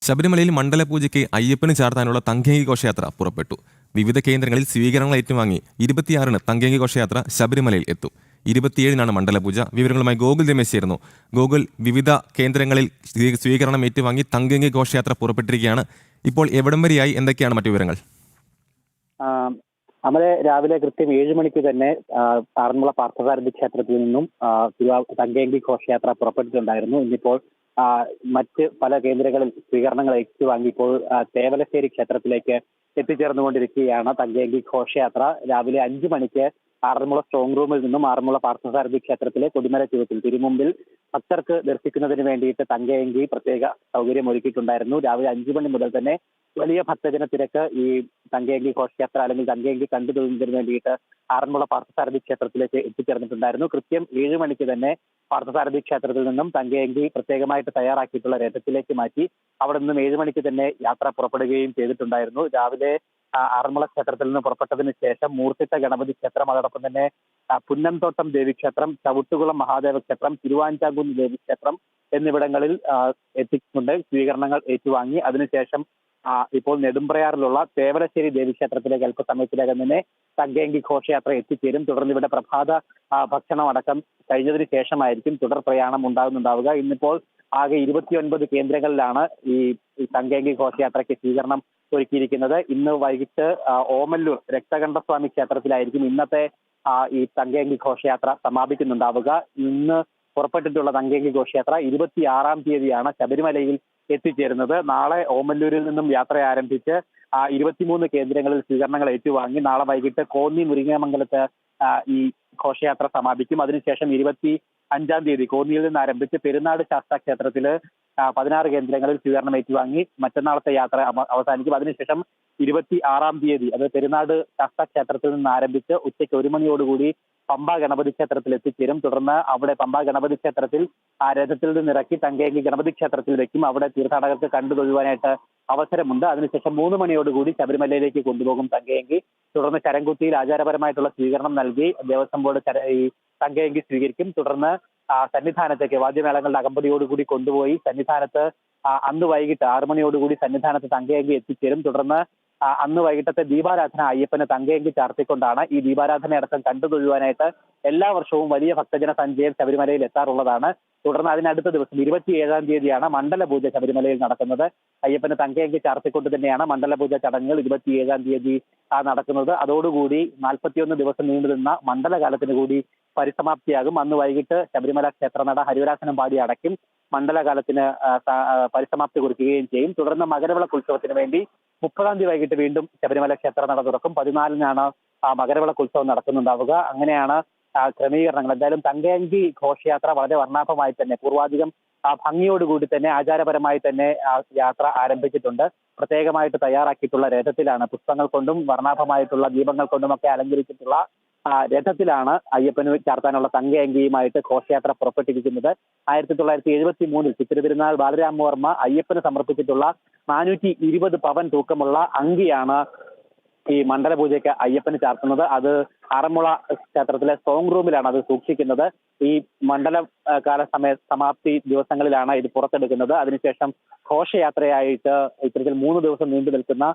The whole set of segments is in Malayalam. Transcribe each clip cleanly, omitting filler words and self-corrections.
ശബരിമലയിൽ മണ്ഡലപൂജയ്ക്ക് അയ്യപ്പന് ചാർത്താനുള്ള തങ്കേങ്കി ഘോഷയാത്ര പുറപ്പെട്ടു. വിവിധ കേന്ദ്രങ്ങളിൽ സ്വീകരണങ്ങൾ ഏറ്റുവാങ്ങി 26-ന് തങ്കേങ്കി ഘോഷയാത്ര ശബരിമലയിൽ എത്തും. 27-നാണ് മണ്ഡലപൂജ. വിവരങ്ങളുമായി ഗോകുൽ രമേശ് ചേർന്നു. ഗോകുൽ, വിവിധ കേന്ദ്രങ്ങളിൽ സ്വീകരണം ഏറ്റുവാങ്ങി തങ്കേങ്കി ഘോഷയാത്ര പുറപ്പെട്ടിരിക്കുകയാണ്. ഇപ്പോൾ എവിടം വരെയായി, എന്തൊക്കെയാണ് മറ്റു വിവരങ്ങൾ? നമ്മളെ രാവിലെ കൃത്യം 7 മണിക്ക് തന്നെ ആറന്മുള പാർത്ഥസാരഥി ക്ഷേത്രത്തിൽ നിന്നും തങ്കേങ്കി ഘോഷയാത്ര പുറപ്പെട്ടിട്ടുണ്ടായിരുന്നു. ഇന്നിപ്പോൾ മറ്റ് പല കേന്ദ്രങ്ങളിൽ സ്വീകരണങ്ങൾ ഏറ്റുവാങ്ങി ഇപ്പോൾ തേവലശ്ശേരി ക്ഷേത്രത്തിലേക്ക് എത്തിച്ചേർന്നുകൊണ്ടിരിക്കുകയാണ്. തങ്കേങ്കി ഘോഷയാത്ര രാവിലെ 5 മണിക്ക് ആറന്മുള സ്ട്രോങ് റൂമിൽ നിന്നും ആറന്മുള പാർത്ഥസാരഥി ക്ഷേത്രത്തിലെ കൊടിമര ചുവട്ടിൽ തിരുമുമ്പിൽ ഭക്തർക്ക് ദർശിക്കുന്നതിന് വേണ്ടിയിട്ട് തങ്കേങ്കി പ്രത്യേക സൗകര്യം ഒരുക്കിയിട്ടുണ്ടായിരുന്നു. രാവിലെ 5 മണി മുതൽ തന്നെ വലിയ ഭക്തജന തിരക്ക് ഈ തങ്കേങ്കി ഘോഷയാത്ര അല്ലെങ്കിൽ തങ്കേങ്കി കണ്ടു തൊഴുന്നതിന് വേണ്ടിയിട്ട് ആറന്മുള പാർത്ഥസാരഥി ക്ഷേത്രത്തിലേക്ക് എത്തിച്ചേർന്നിട്ടുണ്ടായിരുന്നു. കൃത്യം 7 മണിക്ക് തന്നെ പാർത്ഥസാരഥി ക്ഷേത്രത്തിൽ നിന്നും തങ്കേങ്കി പ്രത്യേകമായിട്ട് തയ്യാറാക്കിയിട്ടുള്ള രഥത്തിലേക്ക് മാറ്റി അവിടെ നിന്നും 7 മണിക്ക് തന്നെ യാത്ര പുറപ്പെടുകയും ചെയ്തിട്ടുണ്ടായിരുന്നു. രാവിലെ ആറന്മുള ക്ഷേത്രത്തിൽ നിന്ന് പുറപ്പെട്ടതിന് ശേഷം മൂർത്തിട്ട ഗണപതി ക്ഷേത്രം, അതോടൊപ്പം തന്നെ പുന്നംതോട്ടം ദേവീക്ഷേത്രം, ചവിട്ടുകുളം മഹാദേവ ക്ഷേത്രം, തിരുവാഞ്ചാങ്കുന്ന് ദേവീക്ഷേത്രം എന്നിവിടങ്ങളിൽ എത്തിക്കൊണ്ട് സ്വീകരണങ്ങൾ ഏറ്റുവാങ്ങി. അതിനുശേഷം ഇപ്പോൾ നെടുമ്പ്രയാറിലുള്ള തേവലശ്ശേരി ദേവീക്ഷേത്രത്തിലേക്ക് അല്പസമയത്തിനകം തന്നെ തങ്കേങ്കി ഘോഷയാത്ര എത്തിച്ചേരും. തുടർന്ന് ഇവിടെ പ്രഭാത ഭക്ഷണം അടക്കം കഴിഞ്ഞതിന് ശേഷമായിരിക്കും തുടർ പ്രയാണം ഉണ്ടാവുക. ഇന്നിപ്പോൾ ആകെ 29 കേന്ദ്രങ്ങളിലാണ് ഈ തങ്കേങ്കി ഘോഷയാത്രയ്ക്ക് സ്വീകരണം ഒരുക്കിയിരിക്കുന്നത്. ഇന്ന് വൈകിട്ട് ഓമല്ലൂർ രക്തകണ്ഠസ്വാമി ക്ഷേത്രത്തിലായിരിക്കും ഇന്നത്തെ ഈ തങ്കേങ്കി ഘോഷയാത്ര സമാപിക്കുന്നുണ്ടാവുക. ഇന്ന് പുറപ്പെട്ടിട്ടുള്ള തങ്കേങ്കി ഘോഷയാത്ര 26-ാം തീയതിയാണ് ശബരിമലയിൽ എത്തിച്ചേരുന്നത്. നാളെ ഓമല്ലൂരിൽ നിന്നും യാത്ര ആരംഭിച്ച് 23 കേന്ദ്രങ്ങളിൽ സ്വീകരണങ്ങൾ ഏറ്റുവാങ്ങി നാളെ വൈകിട്ട് കോന്നി മുരിങ്ങമംഗലത്ത് ഈ ഘോഷയാത്ര സമാപിക്കും. അതിനുശേഷം 25-ാം തീയതി കോന്നിയിൽ നിന്ന് ആരംഭിച്ച് പെരുന്നാട് ശാസ്താ ക്ഷേത്രത്തില് 16 കേന്ദ്രങ്ങളിൽ സ്വീകരണം ഏറ്റുവാങ്ങി മറ്റന്നാളത്തെ യാത്ര അവസാനിക്കും. അതിനുശേഷം 26-ാം തീയതി അത് പെരുന്നാട് ശാസ്താ ക്ഷേത്രത്തിൽ നിന്ന് ആരംഭിച്ച് ഉച്ചയ്ക്ക് 1 മണിയോടുകൂടി പമ്പ ഗണപതി ക്ഷേത്രത്തിൽ എത്തിച്ചേരും. തുടർന്ന് അവിടെ പമ്പ ഗണപതി ക്ഷേത്രത്തിൽ രഥത്തിൽ നിന്നിറക്കി തങ്കേങ്കി ഗണപതി ക്ഷേത്രത്തിൽ വെക്കും. അവിടെ തീർത്ഥാടകർക്ക് കണ്ടു തൊഴുവാനായിട്ട് അവസരമുണ്ട്. അതിനുശേഷം 3 മണിയോടുകൂടി ശബരിമലയിലേക്ക് കൊണ്ടുപോകും തങ്കേങ്കി. തുടർന്ന് കരംകുത്തിയിൽ ആചാരപരമായിട്ടുള്ള സ്വീകരണം നൽകി ദേവസ്വം ബോർഡ് ഈ തങ്കേങ്കി സ്വീകരിക്കും. തുടർന്ന് സന്നിധാനത്തേക്ക് വാദ്യമേളങ്ങളുടെ അകമ്പടിയോടുകൂടി കൊണ്ടുപോയി സന്നിധാനത്ത് അന്ന് വൈകിട്ട് 6 മണിയോടുകൂടി സന്നിധാനത്ത് തങ്കേങ്കി എത്തിച്ചേരും. തുടർന്ന് അന്ന് വൈകിട്ടത്തെ ദീപാരാധന അയ്യപ്പന് തങ്കേങ്കി ചാർത്തിക്കൊണ്ടാണ്. ഈ ദീപാരാധന അടക്കം കണ്ടു തൊഴുവാനായിട്ട് എല്ലാ വർഷവും വലിയ ഭക്തജന സഞ്ചയം ശബരിമലയിൽ എത്താറുള്ളതാണ്. തുടർന്ന് അതിനടുത്ത ദിവസം 27-ാം തീയതിയാണ് മണ്ഡലപൂജ ശബരിമലയിൽ നടക്കുന്നത്. അയ്യപ്പന് തങ്കേങ്കി ചാർത്തിക്കൊണ്ട് തന്നെയാണ് മണ്ഡലപൂജ ചടങ്ങുകൾ 27-ാം തീയതി നടക്കുന്നത്. അതോടുകൂടി 41 ദിവസം നീണ്ടുനിന്ന മണ്ഡലകാലത്തിന് കൂടി പരിസമാപ്തിയാകും. അന്ന് വൈകിട്ട് ശബരിമല ക്ഷേത്രനട ഹരിവരാസനം പാടി അടയ്ക്കും. മണ്ഡലകാലത്തിന് പരിസമാപ്തി കുറിക്കുകയും ചെയ്യും. തുടർന്ന് മകരവിളക്ക് ഉത്സവത്തിന് വേണ്ടി 30-ാം തീയതി വൈകിട്ട് വീണ്ടും ശബരിമല ക്ഷേത്രനട തുറക്കും. 14-നാണ് മകരവിളക്ക് ഉത്സവം നടക്കുന്നുണ്ടാവുക. അങ്ങനെയാണ് ക്രമീകരണങ്ങൾ. എന്തായാലും തങ്കേങ്കി ഘോഷയാത്ര വളരെ വർണ്ണാഭമായി തന്നെ പൂർവാധികം ഭംഗിയോടുകൂടി തന്നെ ആചാരപരമായി തന്നെ യാത്ര ആരംഭിച്ചിട്ടുണ്ട്. പ്രത്യേകമായിട്ട് തയ്യാറാക്കിയിട്ടുള്ള രഥത്തിലാണ് പുഷ്പങ്ങൾ കൊണ്ടും വർണ്ണാഭമായിട്ടുള്ള ദീപങ്ങൾ കൊണ്ടുമൊക്കെ അലങ്കരിച്ചിട്ടുള്ള രഥത്തിലാണ് അയ്യപ്പന് ചാർത്താനുള്ള തങ്കേങ്കിയുമായിട്ട് ഘോഷയാത്ര പുറപ്പെട്ടിരിക്കുന്നത്. 1973 ചിത്തിര തിരുനാൾ ബാലരാമവർമ്മ അയ്യപ്പന് സമർപ്പിച്ചിട്ടുള്ള 420 പവൻ തൂക്കമുള്ള അങ്കിയാണ് ഈ മണ്ഡലപൂജയ്ക്ക് അയ്യപ്പന് ചാർത്തുന്നത്. അത് ആറന്മുള ക്ഷേത്രത്തിലെ സ്ട്രോങ് റൂമിലാണ് അത് സൂക്ഷിക്കുന്നത്. ഈ മണ്ഡലകാല സമാപ്തി ദിവസങ്ങളിലാണ് ഇത് പുറത്തെടുക്കുന്നത്. അതിനുശേഷം ഘോഷയാത്രയായിട്ട് ഇത്തരത്തിൽ 3 ദിവസം നീണ്ടു നിൽക്കുന്ന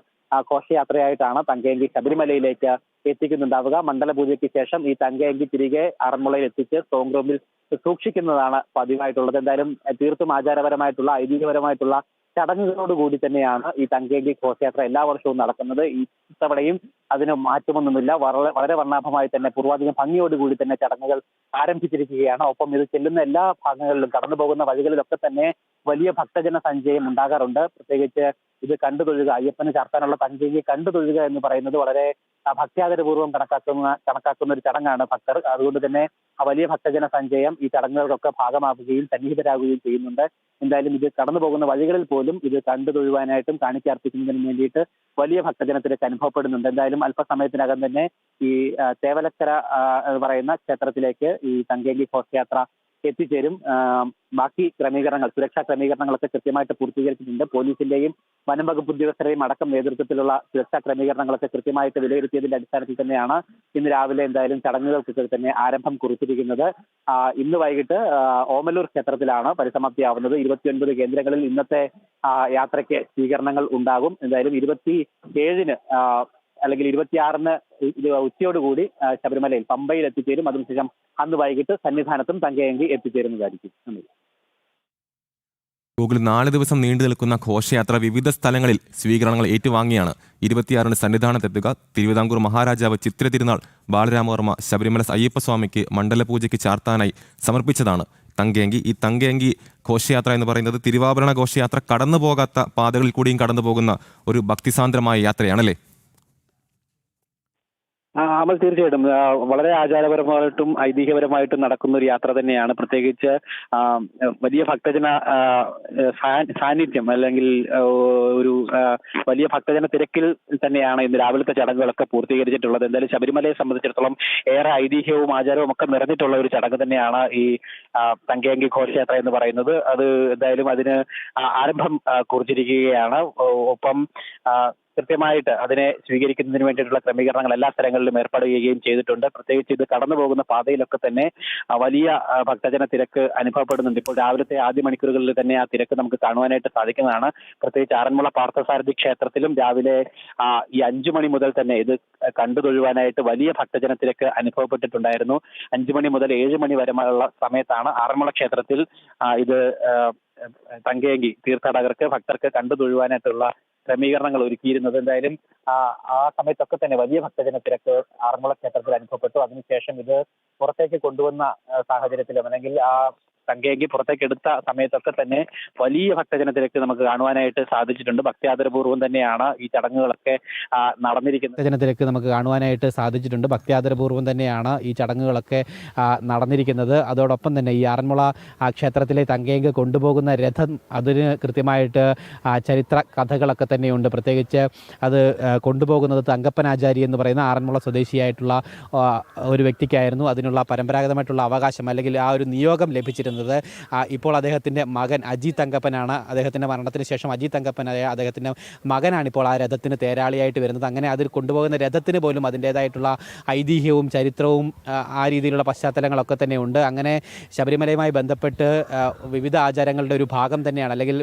ഘോഷയാത്രയായിട്ടാണ് തങ്കേങ്കി ശബരിമലയിലേക്ക് എത്തിക്കുന്നുണ്ടാവുക. മണ്ഡലപൂജയ്ക്ക് ശേഷം ഈ തങ്കേങ്കി തിരികെ ആറന്മുളയിൽ എത്തിച്ച് സ്ട്രോങ് റൂമിൽ സൂക്ഷിക്കുന്നതാണ് പതിവായിട്ടുള്ളത്. എന്തായാലും തീർത്തും ആചാരപരമായിട്ടുള്ള ഐതിഹ്യപരമായിട്ടുള്ള ചടങ്ങുകളോടുകൂടി തന്നെയാണ് ഈ തങ്കേങ്കി ഘോഷയാത്ര എല്ലാ വർഷവും നടക്കുന്നത്. ഈ ഇത്തവണയും അതിന് മാറ്റമൊന്നുമില്ല. വളരെ വർണ്ണാഭമായി തന്നെ പൂർവാധികം ഭംഗിയോടുകൂടി തന്നെ ചടങ്ങുകൾ ആരംഭിച്ചിരിക്കുകയാണ്. ഒപ്പം ഇത് ചെല്ലുന്ന എല്ലാ ഭാഗങ്ങളിലും കടന്നു പോകുന്ന വഴികളിലൊക്കെ തന്നെ വലിയ ഭക്തജന സഞ്ചയം ഉണ്ടാകാറുണ്ട്. പ്രത്യേകിച്ച് ഇത് കണ്ടു തൊഴുക, അയ്യപ്പന് ചാർത്താനുള്ള തങ്കേങ്കി കണ്ടു തൊഴുക എന്ന് പറയുന്നത് വളരെ ഭക്ത്യാദരപൂർവ്വം കണക്കാക്കുന്ന ഒരു ചടങ്ങാണ് ഭക്തർ. അതുകൊണ്ട് തന്നെ വലിയ ഭക്തജന സഞ്ചയം ഈ ചടങ്ങുകൾക്കൊക്കെ ഭാഗമാകുകയും സന്നിഹിതരാകുകയും ചെയ്യുന്നുണ്ട്. എന്തായാലും ഇത് കടന്നു പോകുന്ന വഴികളിൽ പോലും ഇത് കണ്ടു തൊഴുവാനായിട്ടും കാണിക്കർപ്പിക്കുന്നതിനും വേണ്ടിയിട്ട് വലിയ ഭക്തജനത്തിലേക്ക് അനുഭവപ്പെടുന്നുണ്ട്. എന്തായാലും അല്പസമയത്തിനകം തന്നെ ഈ തേവലക്കര എന്ന് പറയുന്ന ക്ഷേത്രത്തിലേക്ക് ഈ തങ്കേങ്കി ഘോഷയാത്ര എത്തിച്ചേരും. ബാക്കി ക്രമീകരണങ്ങൾ, സുരക്ഷാ ക്രമീകരണങ്ങളൊക്കെ കൃത്യമായിട്ട് പൂർത്തീകരിച്ചിട്ടുണ്ട്. പോലീസിന്റെയും വനം വകുപ്പ് ഉദ്യോഗസ്ഥരെയും അടക്കം നേതൃത്വത്തിലുള്ള സുരക്ഷാ ക്രമീകരണങ്ങളൊക്കെ കൃത്യമായിട്ട് വിലയിരുത്തിയതിന്റെ അടിസ്ഥാനത്തിൽ തന്നെയാണ് ഇന്ന് രാവിലെ എന്തായാലും ചടങ്ങുകൾക്ക് തന്നെ ആരംഭം കുറിച്ചിരിക്കുന്നത്. ഇന്ന് വൈകിട്ട് ഓമല്ലൂർ ക്ഷേത്രത്തിലാണ് പരിസമാപ്തിയാവുന്നത്. 29 കേന്ദ്രങ്ങളിൽ ഇന്നത്തെ യാത്രയ്ക്ക് സ്വീകരണങ്ങൾ ഉണ്ടാകും. എന്തായാലും 27-ന് അല്ലെങ്കിൽ 26-ന് ഉച്ചയോടുകൂടി ശബരിമലയിൽ പമ്പയിൽ എത്തിച്ചേരും. അതിനുശേഷം അന്ന് വൈകിട്ട് സന്നിധാനത്തും തങ്കയങ്കി എത്തിച്ചേരുന്നതായിരിക്കും. ഗൂഗിൾ 4 ദിവസം നീണ്ടു നിൽക്കുന്ന ഘോഷയാത്ര വിവിധ സ്ഥലങ്ങളിൽ സ്വീകരണങ്ങൾ ഏറ്റുവാങ്ങിയാണ് 26-ന് സന്നിധാനത്തെത്തുക. തിരുവിതാംകൂർ മഹാരാജാവ് ചിത്തിര തിരുനാൾ ബാലരാമവർമ്മ ശബരിമല അയ്യപ്പസ്വാമിക്ക് മണ്ഡലപൂജയ്ക്ക് ചാർത്താനായി സമർപ്പിച്ചതാണ് തങ്കയങ്കി. ഈ തങ്കയങ്കി ഘോഷയാത്ര എന്ന് പറയുന്നത് തിരുവാഭരണ ഘോഷയാത്ര കടന്നു പോകാത്ത പാതകളിൽ കൂടിയും കടന്നു പോകുന്ന ഒരു ഭക്തിസാന്ദ്രമായ യാത്രയാണല്ലേ? അമൽ, തീർച്ചയായിട്ടും വളരെ ആചാരപരമായിട്ടും ഐതിഹ്യപരമായിട്ടും നടക്കുന്ന ഒരു യാത്ര തന്നെയാണ്. പ്രത്യേകിച്ച് വലിയ ഭക്തജന സാന്നിധ്യം അല്ലെങ്കിൽ ഒരു വലിയ ഭക്തജന തിരക്കിൽ തന്നെയാണ് ഇന്ന് രാവിലത്തെ ചടങ്ങുകളൊക്കെ പൂർത്തീകരിച്ചിട്ടുള്ളത്. എന്തായാലും ശബരിമലയെ സംബന്ധിച്ചിടത്തോളം ഏറെ ഐതിഹ്യവും ആചാരവും ഒക്കെ നിറഞ്ഞിട്ടുള്ള ഒരു ചടങ്ങ് തന്നെയാണ് ഈ തങ്കയങ്കി ഘോഷയാത്ര എന്ന് പറയുന്നത്. അത് എന്തായാലും അതിന് ആരംഭം കുറിച്ചിരിക്കുകയാണ്. ഒപ്പം കൃത്യമായിട്ട് അതിനെ സ്വീകരിക്കുന്നതിന് വേണ്ടിയിട്ടുള്ള ക്രമീകരണങ്ങൾ എല്ലാ സ്ഥലങ്ങളിലും ഏർപ്പാട് ചെയ്യുകയും ചെയ്തിട്ടുണ്ട്. പ്രത്യേകിച്ച് ഇത് കടന്നു പോകുന്ന പാതയിലൊക്കെ തന്നെ വലിയ ഭക്തജന തിരക്ക് അനുഭവപ്പെടുന്നുണ്ട്. ഇപ്പോൾ രാവിലത്തെ ആദ്യ മണിക്കൂറുകളിൽ തന്നെ ആ തിരക്ക് നമുക്ക് കാണുവാനായിട്ട് സാധിക്കുന്നതാണ്. പ്രത്യേകിച്ച് ആറന്മുള പാർത്ഥസാരഥി ക്ഷേത്രത്തിലും രാവിലെ ഈ 5 മണി മുതൽ തന്നെ ഇത് കണ്ടു തൊഴുവാനായിട്ട് വലിയ ഭക്തജന തിരക്ക് അനുഭവപ്പെട്ടിട്ടുണ്ടായിരുന്നു. 5 മണി മുതൽ 7 മണി വരെയുള്ള സമയത്താണ് ആറന്മുള ക്ഷേത്രത്തിൽ ഇത് തങ്കയങ്കി തീർത്ഥാടകർക്ക് ഭക്തർക്ക് കണ്ടു തൊഴുവാനായിട്ടുള്ള ക്രമീകരണങ്ങൾ ഒരുക്കിയിരുന്നത്. എന്തായാലും ആ സമയത്തൊക്കെ തന്നെ വലിയ ഭക്തജന തിരക്ക് ആറന്മുള ക്ഷേത്രത്തിൽ അനുഭവപ്പെട്ടു. അതിനുശേഷം ഇത് പുറത്തേക്ക് കൊണ്ടുവന്ന സാഹചര്യത്തിലും അല്ലെങ്കിൽ ആ തങ്കയങ്കി പുറത്തേക്ക് എടുത്ത സമയത്തൊക്കെ തന്നെ വലിയ ഭക്തജന തിരക്ക് നമുക്ക് കാണുവാനായിട്ട് സാധിച്ചിട്ടുണ്ട്. ഭക്ത്യാദരപൂർവ്വം തന്നെയാണ് ഈ ചടങ്ങുകളൊക്കെ നടന്നിരിക്കുന്നത്. ഭക്തജന തിരക്ക് നമുക്ക് കാണുവാനായിട്ട് സാധിച്ചിട്ടുണ്ട്. ഭക്ത്യാദരപൂർവ്വം തന്നെയാണ് ഈ ചടങ്ങുകളൊക്കെ നടന്നിരിക്കുന്നത്. അതോടൊപ്പം തന്നെ ഈ ആറന്മുള ക്ഷേത്രത്തിലെ തങ്കയങ്കി കൊണ്ടുപോകുന്ന രഥം, അതിന് കൃത്യമായിട്ട് ചരിത്ര കഥകളൊക്കെ തന്നെയുണ്ട്. പ്രത്യേകിച്ച് അത് കൊണ്ടുപോകുന്നത് തങ്കപ്പനാചാരി എന്ന് പറയുന്ന ആറന്മുള സ്വദേശിയായിട്ടുള്ള ഒരു വ്യക്തിക്കായിരുന്നു അതിനുള്ള പരമ്പരാഗതമായിട്ടുള്ള അവകാശം അല്ലെങ്കിൽ ആ ഒരു നിയോഗം ലഭിച്ചിരുന്നത്. ഇപ്പോൾ അദ്ദേഹത്തിൻ്റെ മകൻ അജി തങ്കപ്പനാണ്. അദ്ദേഹത്തിൻ്റെ മരണത്തിന് ശേഷം അജി തങ്കപ്പനായ അദ്ദേഹത്തിൻ്റെ മകനാണ് ഇപ്പോൾ ആ രഥത്തിന് തേരാളിയായിട്ട് വരുന്നത്. അങ്ങനെ അതിൽ കൊണ്ടുപോകുന്ന രഥത്തിന് പോലും അതിൻ്റേതായിട്ടുള്ള ഐതിഹ്യവും ചരിത്രവും ആ രീതിയിലുള്ള പശ്ചാത്തലങ്ങളൊക്കെ തന്നെ ഉണ്ട്. അങ്ങനെ ശബരിമലയുമായി ബന്ധപ്പെട്ട് വിവിധ ആചാരങ്ങളുടെ ഒരു ഭാഗം തന്നെയാണ് അല്ലെങ്കിൽ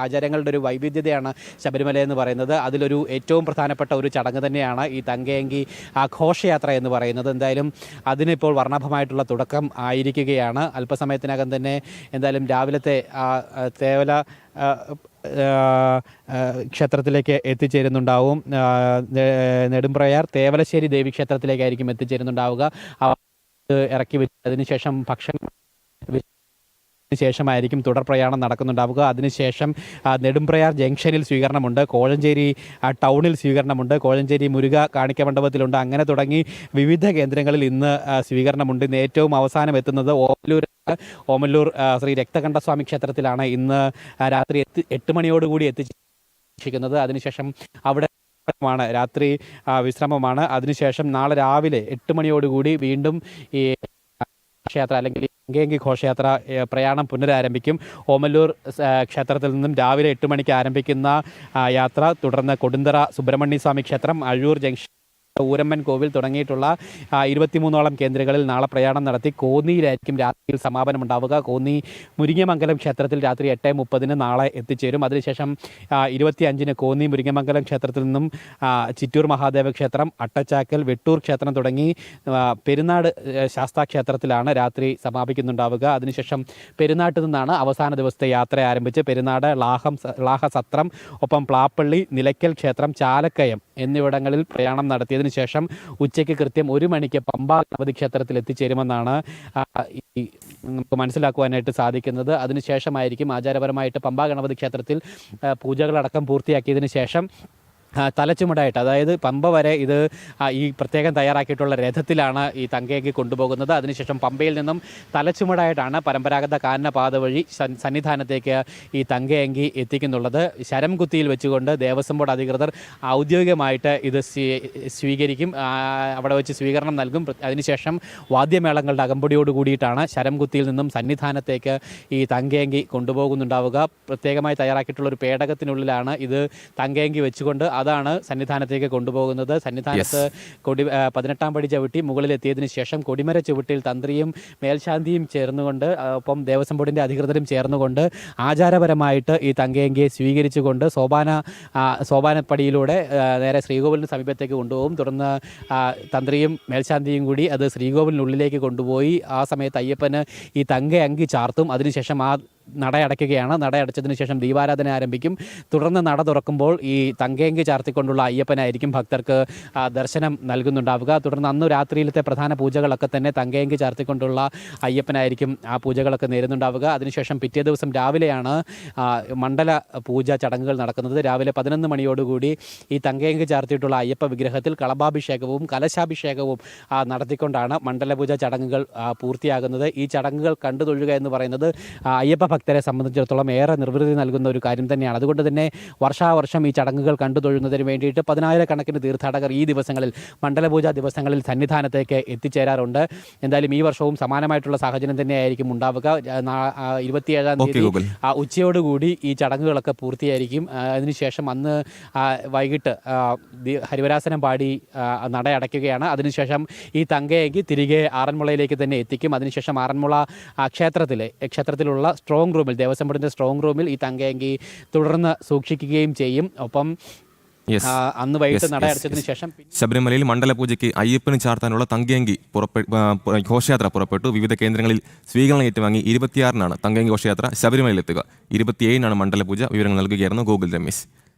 ആചാരങ്ങളുടെ ഒരു വൈവിധ്യതയാണ് ശബരിമല എന്ന് പറയുന്നത്. അതിലൊരു ഏറ്റവും പ്രധാനപ്പെട്ട ഒരു ചടങ്ങ് തന്നെയാണ് ഈ തങ്കയങ്കി ഘോഷയാത്ര എന്ന് പറയുന്നത്. എന്തായാലും അതിനിപ്പോൾ വർണ്ണാഭമായിട്ടുള്ള തുടക്കം ആയിരിക്കുകയാണ്. അല്പസമയത്തിനകം തന്നെ എന്തായാലും രാവിലത്തെ തേവല ക്ഷേത്രത്തിലേക്ക് എത്തിച്ചേരുന്നുണ്ടാവും. നെടുംപ്രയാർ തേവലശ്ശേരി ദേവി ക്ഷേത്രത്തിലേക്കായിരിക്കും എത്തിച്ചേരുന്നുണ്ടാവുക. ഇറക്കി വെച്ചതിന് ശേഷം ഭക്ഷണം ശേഷമായിരിക്കും തുടർ പ്രയാണം നടക്കുന്നുണ്ടാവുക. അതിനുശേഷം നെടുംപ്രയാർ ജംഗ്ഷനിൽ സ്വീകരണമുണ്ട്, കോഴഞ്ചേരി ടൗണിൽ സ്വീകരണമുണ്ട്, കോഴഞ്ചേരി മുരുക കാണിക്ക മണ്ഡപത്തിലുണ്ട്. അങ്ങനെ തുടങ്ങി വിവിധ കേന്ദ്രങ്ങളിൽ ഇന്ന് സ്വീകരണമുണ്ട്. ഇന്ന് ഏറ്റവും അവസാനം എത്തുന്നത് ഓമല്ലൂർ ശ്രീ രക്തകണ്ഠസ്വാമി ക്ഷേത്രത്തിലാണ്. ഇന്ന് രാത്രി 8 മണിയോടുകൂടി എത്തിച്ചിരിക്കുന്നത്. അതിനുശേഷം അവിടെ രാത്രി വിശ്രമമാണ്. അതിനുശേഷം നാളെ രാവിലെ 8 മണിയോടുകൂടി വീണ്ടും ഈ ഘോഷയാത്ര അല്ലെങ്കിൽ തങ്കയങ്കി ഘോഷയാത്ര പ്രയാണം പുനരാരംഭിക്കും. ഓമല്ലൂർ ക്ഷേത്രത്തിൽ നിന്നും രാവിലെ 8 മണിക്ക് ആരംഭിക്കുന്ന യാത്ര തുടർന്ന് കൊടുന്തറ സുബ്രഹ്മണ്യ സ്വാമി ക്ഷേത്രം, അഴൂർ ജംഗ്ഷൻ, ഊരമ്മൻ കോവിൽ തുടങ്ങിയിട്ടുള്ള 23ഓളം കേന്ദ്രങ്ങളിൽ നാളെ പ്രയാണം നടത്തി കോന്നിയിലായിരിക്കും രാത്രിയിൽ സമാപനമുണ്ടാവുക. കോന്നി മുരിങ്ങമംഗലം ക്ഷേത്രത്തിൽ രാത്രി 8:30 നാളെ എത്തിച്ചേരും. അതിനുശേഷം 25-ന് കോന്നി മുരിങ്ങമംഗലം ക്ഷേത്രത്തിൽ നിന്നും ചിറ്റൂർ മഹാദേവ ക്ഷേത്രം, അട്ടച്ചാക്കൽ, വെട്ടൂർ ക്ഷേത്രം തുടങ്ങി പെരുന്നാട് ശാസ്താ ക്ഷേത്രത്തിലാണ് രാത്രി സമാപിക്കുന്നുണ്ടാവുക. അതിനുശേഷം പെരുന്നാട്ടിൽ നിന്നാണ് അവസാന ദിവസത്തെ യാത്ര ആരംഭിച്ച് പെരുന്നാട്, ലാഹസത്രം, ഒപ്പം പ്ലാപ്പള്ളി, നിലയ്ക്കൽ ക്ഷേത്രം, ചാലക്കയം എന്നിവിടങ്ങളിൽ പ്രയാണം നടത്തിയതിന് ശേഷം ഉച്ചയ്ക്ക് കൃത്യം 1 മണിക്ക് പമ്പ ഗണപതി ക്ഷേത്രത്തിൽ എത്തിച്ചേരുമെന്നാണ് നമുക്ക് മനസ്സിലാക്കുവാനായിട്ട് സാധിക്കുന്നത്. അതിനുശേഷമായിരിക്കും ആചാരപരമായിട്ട് പമ്പ ഗണപതി ക്ഷേത്രത്തിൽ പൂജകളടക്കം പൂർത്തിയാക്കിയതിന് ശേഷം തലച്ചുമടായിട്ട്, അതായത് പമ്പ വരെ ഇത് ഈ പ്രത്യേകം തയ്യാറാക്കിയിട്ടുള്ള രഥത്തിലാണ് ഈ തങ്കയങ്കി കൊണ്ടുപോകുന്നത്. അതിനുശേഷം പമ്പയിൽ നിന്നും തലച്ചുമടായിട്ടാണ് പരമ്പരാഗത കാനനപാത വഴി സന്നിധാനത്തേക്ക് ഈ തങ്കയങ്കി എത്തിക്കുന്നുള്ളത്. ശരംകുത്തിയിൽ വെച്ചുകൊണ്ട് ദേവസ്വം ബോർഡ് അധികൃതർ ഔദ്യോഗികമായിട്ട് ഇത് സ്വീകരിക്കും, അവിടെ വെച്ച് സ്വീകരണം നൽകും. അതിനുശേഷം വാദ്യമേളങ്ങളുടെ അകമ്പടിയോട് കൂടിയിട്ടാണ് ശരംകുത്തിയിൽ നിന്നും സന്നിധാനത്തേക്ക് ഈ തങ്കയങ്കി കൊണ്ടുപോകുന്നുണ്ടാവുക. പ്രത്യേകമായി തയ്യാറാക്കിയിട്ടുള്ള ഒരു പേടകത്തിനുള്ളിലാണ് ഇത് തങ്കയങ്കി വെച്ചുകൊണ്ട് അതാണ് സന്നിധാനത്തേക്ക് കൊണ്ടുപോകുന്നത്. സന്നിധാനത്ത് 18 പടി ചവിട്ടി മുകളിലെത്തിയതിനു ശേഷം കൊടിമര ചുവട്ടിൽ തന്ത്രിയും മേൽശാന്തിയും ചേർന്നുകൊണ്ട് ഒപ്പം ദേവസ്വം ബോർഡിൻ്റെ അധികൃതരും ചേർന്നുകൊണ്ട് ആചാരപരമായിട്ട് ഈ തങ്കയങ്കിയെ സ്വീകരിച്ചുകൊണ്ട് സോപാനപ്പടിയിലൂടെ നേരെ ശ്രീകോവിലിന് സമീപത്തേക്ക് കൊണ്ടുപോകും. തുടർന്ന് തന്ത്രിയും മേൽശാന്തിയും കൂടി അത് ശ്രീകോവിലിനുള്ളിലേക്ക് കൊണ്ടുപോയി ആ സമയത്ത് അയ്യപ്പന് ഈ തങ്കയങ്കി ചാർത്തും. അതിനുശേഷം ആ നട അടയ്ക്കുകയാണ്. നട അടച്ചതിന് ശേഷം ദീപാരാധന ആരംഭിക്കും. തുടർന്ന് നട തുറക്കുമ്പോൾ ഈ തങ്കയങ്കി ചാർത്തിക്കൊണ്ടുള്ള അയ്യപ്പനായിരിക്കും ഭക്തർക്ക് ദർശനം നൽകുന്നുണ്ടാവുക. തുടർന്ന് അന്ന് രാത്രിയിലത്തെ പ്രധാന പൂജകളൊക്കെ തന്നെ തങ്കയങ്കി ചാർത്തിക്കൊണ്ടുള്ള അയ്യപ്പനായിരിക്കും ആ പൂജകളൊക്കെ നേരുന്നുണ്ടാവുക. അതിനുശേഷം പിറ്റേ ദിവസം രാവിലെയാണ് മണ്ഡല പൂജ ചടങ്ങുകൾ നടക്കുന്നത്. രാവിലെ 11 മണിയോടുകൂടി ഈ തങ്കയങ്കി ചാർത്തിയിട്ടുള്ള അയ്യപ്പ വിഗ്രഹത്തിൽ കളഭാഭിഷേകവും കലശാഭിഷേകവും നടത്തിക്കൊണ്ടാണ് മണ്ഡലപൂജ ചടങ്ങുകൾ പൂർത്തിയാകുന്നത്. ഈ ചടങ്ങുകൾ കണ്ടു തൊഴുക എന്ന് പറയുന്നത് അയ്യപ്പ ഭക്തരെ സംബന്ധിച്ചിടത്തോളം ഏറെ നിർവൃതി നൽകുന്ന ഒരു കാര്യം തന്നെയാണ്. അതുകൊണ്ട് തന്നെ വർഷാവർഷം ഈ ചടങ്ങുകൾ കണ്ടു തൊഴുന്നതിന് വേണ്ടിയിട്ട് 10,000-കണക്കിന് തീർത്ഥാടകർ ഈ ദിവസങ്ങളിൽ മണ്ഡലപൂജ ദിവസങ്ങളിൽ സന്നിധാനത്തേക്ക് എത്തിച്ചേരാറുണ്ട്. എന്തായാലും ഈ വർഷവും സമാനമായിട്ടുള്ള സാഹചര്യം തന്നെയായിരിക്കും ഉണ്ടാവുക. 27-ാം തീയതി ഉച്ചയോടുകൂടി ഈ ചടങ്ങുകളൊക്കെ പൂർത്തിയായിരിക്കും. അതിനുശേഷം അന്ന് വൈകിട്ട് ഹരിവരാസനം പാടി നട അടയ്ക്കുകയാണ്. അതിനുശേഷം ഈ തങ്കയങ്കി തിരികെ ആറന്മുളയിലേക്ക് തന്നെ എത്തിക്കും. അതിനുശേഷം ആറന്മുള ക്ഷേത്രത്തിലുള്ള സ്ട്രോങ് റൂമിൽ, ദേവസ്വം ബോർഡിൻ്റെ സ്ട്രോങ് റൂമിൽ ഈ തങ്കയങ്കി തുടർന്ന് സൂക്ഷിക്കുകയും ചെയ്യും. ഒപ്പം അന്ന് വൈകിട്ട് നട അടച്ചതിന് ശേഷം ശബരിമലയിൽ മണ്ഡലപൂജയ്ക്ക് അയ്യപ്പന് ചാർത്താനുള്ള തങ്കയങ്കി ഘോഷയാത്ര പുറപ്പെട്ടു. വിവിധ കേന്ദ്രങ്ങളിൽ സ്വീകരണം ഏറ്റുവാങ്ങി 26-നാണ് തങ്കയങ്കി ഘോഷയാത്ര ശബരിമലയിൽ എത്തുക. 27-നാണ് മണ്ഡലപൂജ. വിവരങ്ങൾ നൽകുകയായിരുന്നു ഗോകുൽ രമേശ്.